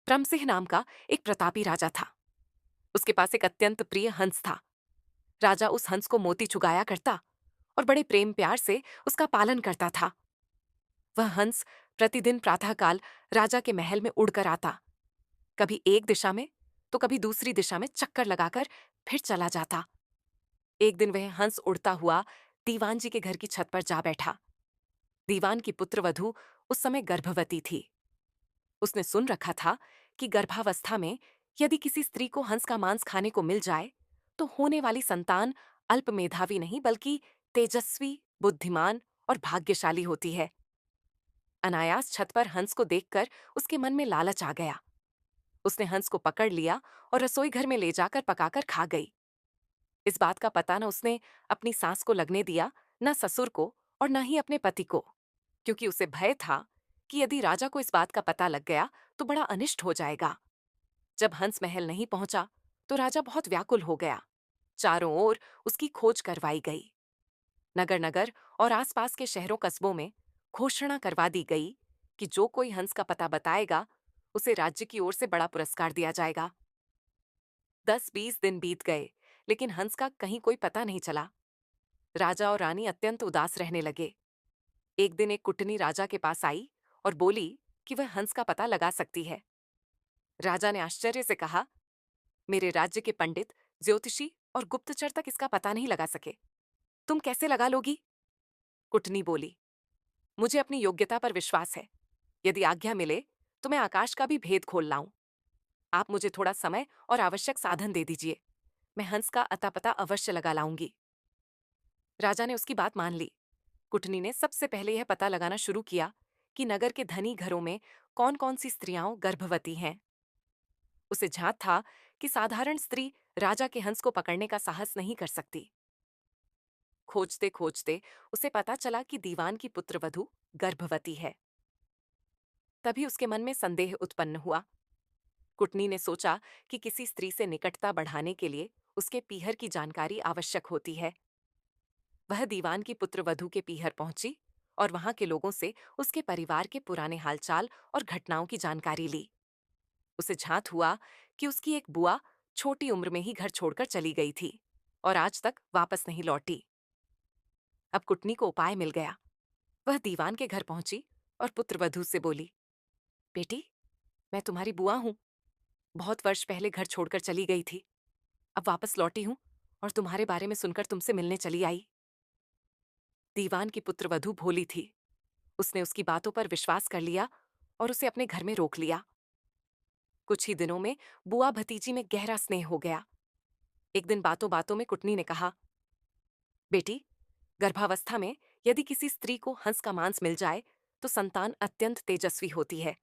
प्रमसिंह नाम का एक प्रतापी राजा था। उसके पास एक अत्यंत प्रिय हंस था। राजा उस हंस को मोती चुगाया करता और बड़े प्रेम प्यार से उसका पालन करता था। वह हंस प्रतिदिन प्रातःकाल राजा के महल में उड़कर आता, कभी एक दिशा में तो कभी दूसरी दिशा में चक्कर लगाकर फिर चला जाता। एक दिन वह हंस उड़ता हुआ दीवान जी के घर की छत पर जा बैठा। दीवान की पुत्रवधू उस समय गर्भवती थी। उसने सुन रखा था कि गर्भावस्था में यदि किसी स्त्री को हंस का मांस खाने को मिल जाए तो होने वाली संतान अल्प मेधावी नहीं बल्कि तेजस्वी, बुद्धिमान और भाग्यशाली होती है। अनायास छत पर हंस को देखकर उसके मन में लालच आ गया। उसने हंस को पकड़ लिया और रसोई घर में ले जाकर पकाकर खा गई। इस बात का पता न उसने अपनी सास को लगने दिया, न ससुर को और न ही अपने पति को, क्योंकि उसे भय था कि यदि राजा को इस बात का पता लग गया तो बड़ा अनिष्ट हो जाएगा। जब हंस महल नहीं पहुंचा तो राजा बहुत व्याकुल हो गया। चारों ओर उसकी खोज करवाई गई। नगर नगर और आसपास के शहरों कस्बों में घोषणा करवा दी गई कि जो कोई हंस का पता बताएगा उसे राज्य की ओर से बड़ा पुरस्कार दिया जाएगा। 10-20 दिन बीत गए, लेकिन हंस का कहीं कोई पता नहीं चला। राजा और रानी अत्यंत उदास रहने लगे। एक दिन एक कुटनी राजा के पास आई और बोली कि वह हंस का पता लगा सकती है। राजा ने आश्चर्य से कहा, मेरे राज्य के पंडित, ज्योतिषी और गुप्तचर तक इसका पता नहीं लगा सके, तुम कैसे लगा लोगी? कुटनी बोली, मुझे अपनी योग्यता पर विश्वास है। यदि आज्ञा मिले तो मैं आकाश का भी भेद खोल लाऊं। आप मुझे थोड़ा समय और आवश्यक साधन दे दीजिए, मैं हंस का अता पता अवश्य लगा लाऊंगी। राजा ने उसकी बात मान ली। कुटनी ने सबसे पहले यह पता लगाना शुरू किया कि नगर के धनी घरों में कौन कौन सी स्त्रियां गर्भवती हैं। उसे झांत था कि साधारण स्त्री राजा के हंस को पकड़ने का साहस नहीं कर सकती। खोजते खोजते उसे पता चला कि दीवान की पुत्रवधू गर्भवती है। तभी उसके मन में संदेह उत्पन्न हुआ। कुटनी ने सोचा कि किसी स्त्री से निकटता बढ़ाने के लिए उसके पीहर की जानकारी आवश्यक होती है। वह दीवान की पुत्रवधू के पीहर पहुंची और वहां के लोगों से उसके परिवार के पुराने हालचाल और घटनाओं की जानकारी ली। उसे झांत हुआ कि उसकी एक बुआ छोटी उम्र में ही घर छोड़कर चली गई थी और आज तक वापस नहीं लौटी। अब कुटनी को उपाय मिल गया। वह दीवान के घर पहुंची और पुत्रवधू से बोली, बेटी, मैं तुम्हारी बुआ हूं। बहुत वर्ष पहले घर छोड़कर चली गई थी, अब वापस लौटी हूं और तुम्हारे बारे में सुनकर तुमसे मिलने चली आई। दीवान की पुत्रवधू भोली थी। उसने उसकी बातों पर विश्वास कर लिया और उसे अपने घर में रोक लिया। कुछ ही दिनों में बुआ भतीजी में गहरा स्नेह हो गया। एक दिन बातों बातों में कुटनी ने कहा, बेटी, गर्भावस्था में यदि किसी स्त्री को हंस का मांस मिल जाए तो संतान अत्यंत तेजस्वी होती है।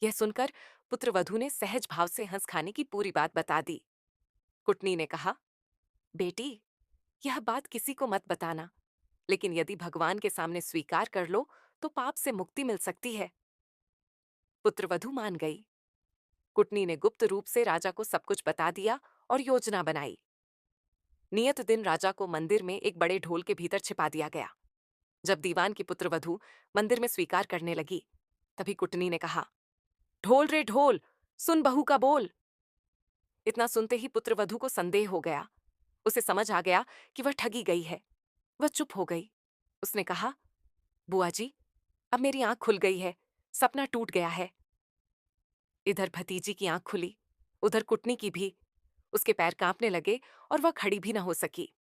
यह सुनकर पुत्रवधू ने सहज भाव से हंस खाने की पूरी बात बता दी। कुटनी ने कहा, बेटी, यह बात किसी को मत बताना, लेकिन यदि भगवान के सामने स्वीकार कर लो तो पाप से मुक्ति मिल सकती है। पुत्रवधू मान गई। कुटनी ने गुप्त रूप से राजा को सब कुछ बता दिया और योजना बनाई। नियत दिन राजा को मंदिर में एक बड़े ढोल के भीतर छिपा दिया गया। जब दीवान की पुत्रवधू मंदिर में स्वीकार करने लगी, तभी कुटनी ने कहा, ढोल रे ढोल, सुन बहू का बोल। इतना सुनते ही पुत्रवधू को संदेह हो गया। उसे समझ आ गया कि वह ठगी गई है। वह चुप हो गई। उसने कहा, बुआ जी, अब मेरी आंख खुल गई है, सपना टूट गया है। इधर भतीजी की आंख खुली, उधर कुटनी की भी। उसके पैर कांपने लगे और वह खड़ी भी न हो सकी।